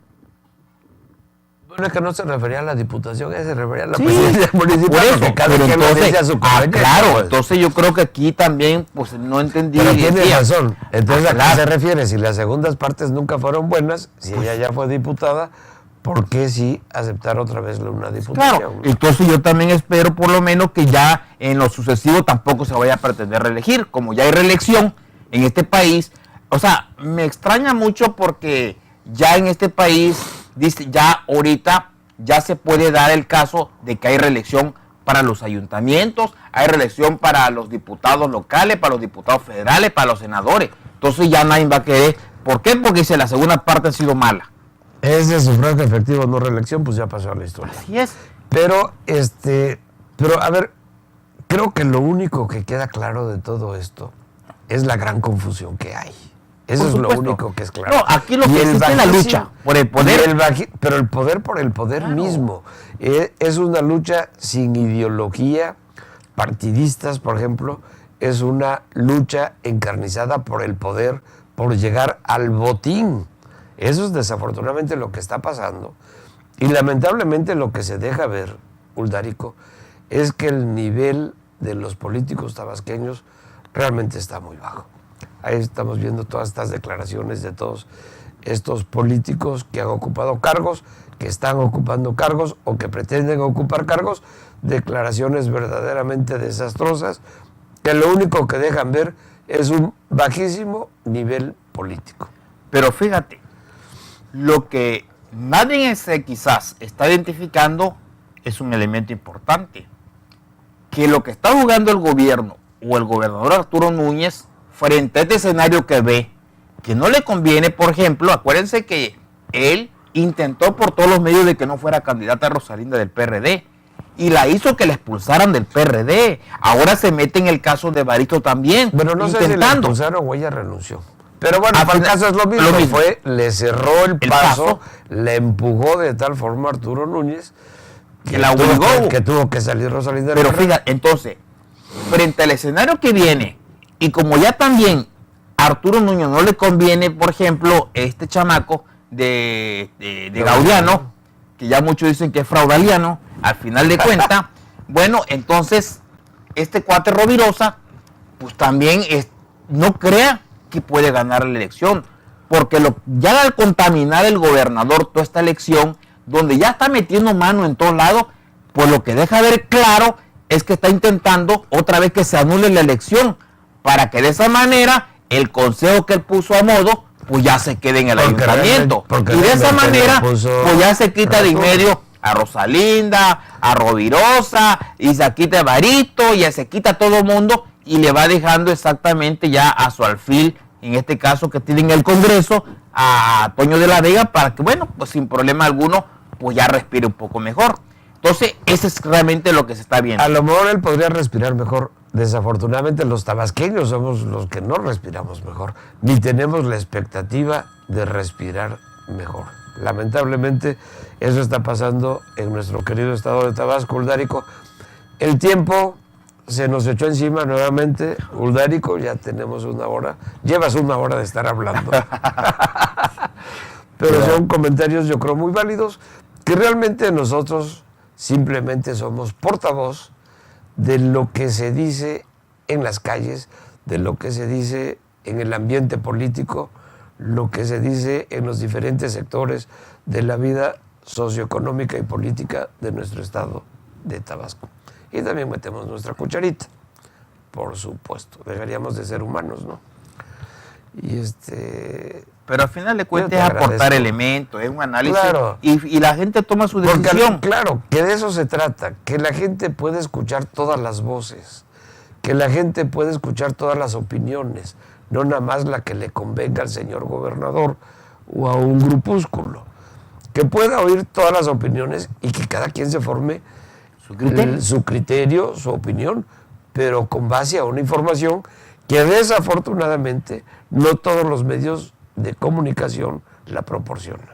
Bueno, es que no se refería a la diputación, se refería a la Sí, presidencia municipal. por eso, porque cada pero quien lo entonces, dice a su conveniencia, claro, pues. entonces yo creo que aquí también, pues no entendí. Pero tiene razón. Entonces, ¿a qué claro. se refiere? Si las segundas partes nunca fueron buenas, si ella ya fue diputada, ¿por qué sí aceptar otra vez una diputación? Claro, entonces yo también espero por lo menos que ya en lo sucesivo tampoco se vaya a pretender reelegir, como ya hay reelección en este país. O sea, me extraña mucho porque ya en este país, dice, ya ahorita ya se puede dar el caso de que hay reelección para los ayuntamientos, hay reelección para los diputados locales, para los diputados federales, para los senadores. Entonces ya nadie va a querer. ¿Por qué? Porque si la segunda parte ha sido mala. Ese sufragio efectivo, no reelección, pues ya pasó a la historia. Así es. Pero a ver, creo que lo único que queda claro de todo esto es la gran confusión que hay. Eso Por es supuesto. lo único que es claro. No, aquí lo Y que el existe es la lucha por el poder. Pero el poder por el poder Claro. mismo. Es una lucha sin ideología partidistas, por ejemplo. Es una lucha encarnizada por el poder, por llegar al botín. Eso es desafortunadamente lo que está pasando. Y lamentablemente lo que se deja ver, Uldárico, es que el nivel de los políticos tabasqueños realmente está muy bajo. Ahí estamos viendo todas estas declaraciones de todos estos políticos que han ocupado cargos, que están ocupando cargos o que pretenden ocupar cargos, declaraciones verdaderamente desastrosas, que lo único que dejan ver es un bajísimo nivel político. Pero fíjate, lo que nadie quizás está identificando es un elemento importante, que lo que está jugando el gobierno o el gobernador Arturo Núñez frente a este escenario que ve, que no le conviene, por ejemplo, acuérdense que él intentó por todos los medios de que no fuera candidata Rosalinda del PRD y la hizo que la expulsaran del PRD. Ahora se mete en el caso de Evaristo también, Pero no sé si la expulsaron o ella renunció. Pero bueno, para el caso es lo mismo. Le cerró el paso, le empujó de tal forma Arturo Núñez que la obligó. Que tuvo que salir Rosalinda. Pero fíjate, entonces, frente al escenario que viene, y como ya también a Arturo Núñez no le conviene, por ejemplo, este chamaco de Gaudiano, que ya muchos dicen que es fraudaliano, al final de cuentas, bueno, entonces, este cuate Rovirosa, pues también no crea que puede ganar la elección, porque ya al contaminar el gobernador toda esta elección, donde ya está metiendo mano en todos lados, pues lo que deja ver claro es que está intentando otra vez que se anule la elección, para que de esa manera el consejo que él puso a modo, pues ya se quede en el ayuntamiento. Y de esa manera, pues ya se quita de en medio a Rosalinda, a Rovirosa, y se quita a Barito, y ya se quita a todo mundo, y le va dejando exactamente ya a su alfil, en este caso que tiene en el Congreso, a Toño de la Vega, para que, bueno, pues sin problema alguno, pues ya respire un poco mejor. Entonces, eso es realmente lo que se está viendo. A lo mejor él podría respirar mejor. Desafortunadamente los tabasqueños somos los que no respiramos mejor, ni tenemos la expectativa de respirar mejor. Lamentablemente eso está pasando en nuestro querido estado de Tabasco, Uldárico. El tiempo se nos echó encima nuevamente. Uldárico, ya tenemos una hora, llevas una hora de estar hablando. Pero son comentarios yo creo muy válidos, que realmente nosotros simplemente somos portavoz de lo que se dice en las calles, de lo que se dice en el ambiente político, lo que se dice en los diferentes sectores de la vida socioeconómica y política de nuestro estado de Tabasco. Y también metemos nuestra cucharita, por supuesto. Dejaríamos de ser humanos, ¿no? Y Pero al final de cuentas es aportar elementos, es un análisis, claro, y la gente toma su decisión. Claro, que de eso se trata, que la gente puede escuchar todas las voces, que la gente puede escuchar todas las opiniones, no nada más la que le convenga al señor gobernador o a un grupúsculo, que pueda oír todas las opiniones y que cada quien se forme su criterio, su opinión, pero con base a una información que desafortunadamente no todos los medios de comunicación la proporcionan.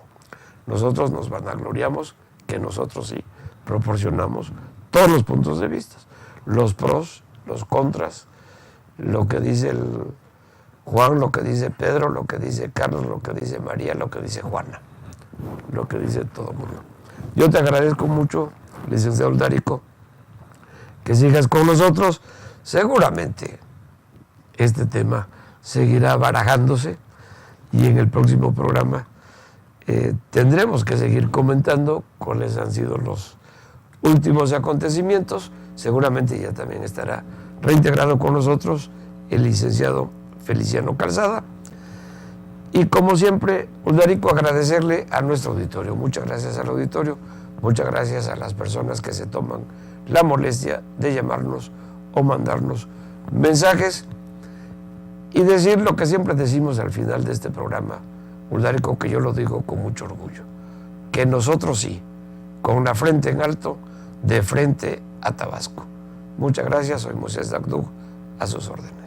Nosotros nos vanagloriamos que nosotros sí proporcionamos todos los puntos de vista, los pros, los contras, lo que dice el Juan, lo que dice Pedro, lo que dice Carlos, lo que dice María, lo que dice Juana, lo que dice todo el mundo. Yo te agradezco mucho, licenciado Uldárico, que sigas con nosotros. Seguramente este tema seguirá barajándose y en el próximo programa tendremos que seguir comentando cuáles han sido los últimos acontecimientos. Seguramente ya también estará reintegrado con nosotros el licenciado Feliciano Calzada. Y como siempre, Uldárico, agradecerle a nuestro auditorio. Muchas gracias al auditorio, muchas gracias a las personas que se toman la molestia de llamarnos o mandarnos mensajes y decir lo que siempre decimos al final de este programa, Uldárico, que yo lo digo con mucho orgullo, que nosotros sí, con la frente en alto, de frente a Tabasco. Muchas gracias, soy Moisés Dagdug, a sus órdenes.